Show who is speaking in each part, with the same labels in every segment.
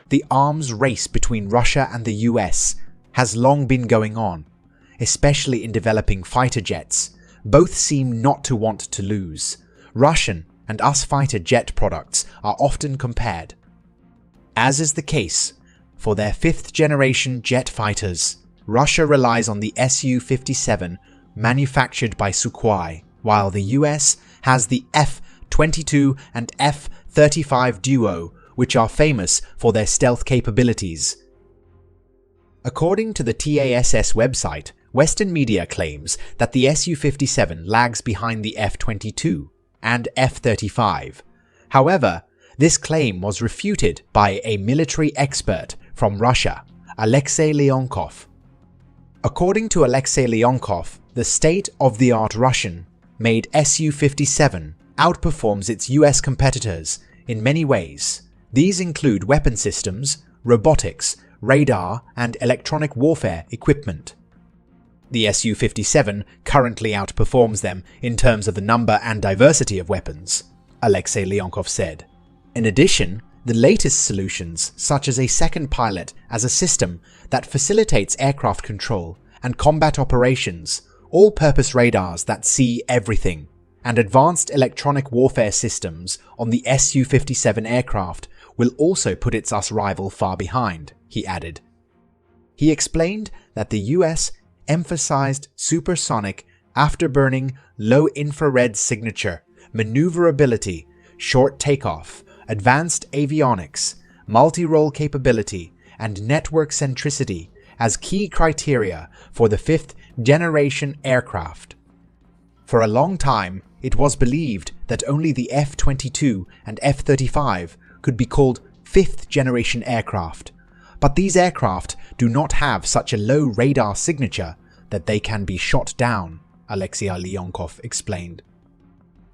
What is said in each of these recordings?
Speaker 1: The arms race between Russia and the US has long been going on, especially in developing fighter jets. Both seem not to want to lose. Russian and US fighter jet products are often compared. As is the case for their 5th-generation jet fighters, Russia relies on the Su-57 manufactured by Sukhoi, while the US has the F-22 and F-35 duo, which are famous for their stealth capabilities. According to the TASS website, Western media claims that the Su-57 lags behind the F-22 and F-35. However, this claim was refuted by a military expert from Russia, Alexei Leonkov. According to Alexei Leonkov, the state-of-the-art Russian-made Su-57 outperforms its US competitors in many ways. These include weapon systems, robotics, radar, and electronic warfare equipment. The Su-57 currently outperforms them in terms of the number and diversity of weapons, Alexei Leonkov said. In addition, the latest solutions, such as a second pilot as a system that facilitates aircraft control and combat operations, all-purpose radars that see everything, and advanced electronic warfare systems on the Su-57 aircraft will also put its US rival far behind, he added. He explained that the US emphasized supersonic, afterburning, low-infrared signature, maneuverability, short takeoff, advanced avionics, multi-role capability, and network centricity as key criteria for the 5th-generation aircraft. For a long time, it was believed that only the F-22 and F-35 could be called 5th-generation aircraft, but these aircraft do not have such a low radar signature that they can be shot down, Alexei Leonkov explained.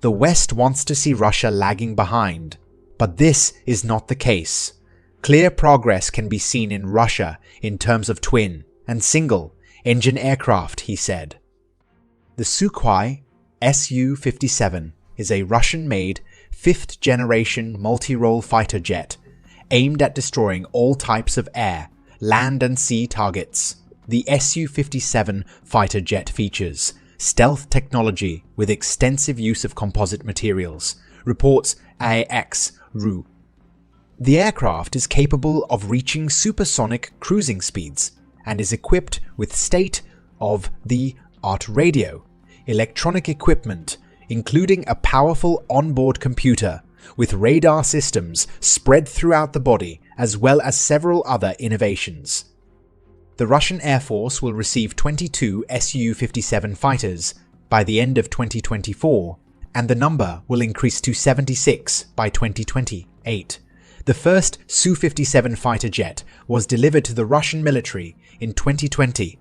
Speaker 1: The West wants to see Russia lagging behind, but this is not the case. Clear progress can be seen in Russia in terms of twin and single-engine aircraft, he said. The Sukhoi Su-57 is a Russian-made 5th-generation multi-role fighter jet aimed at destroying all types of air, land and sea targets. The Su-57 fighter jet features stealth technology with extensive use of composite materials, reports AX-RU. The aircraft is capable of reaching supersonic cruising speeds and is equipped with state-of-the-art radio, electronic equipment, including a powerful onboard computer with radar systems spread throughout the body, as well as several other innovations. The Russian Air Force will receive 22 Su-57 fighters by the end of 2024, and the number will increase to 76 by 2028. The first Su-57 fighter jet was delivered to the Russian military in 2020.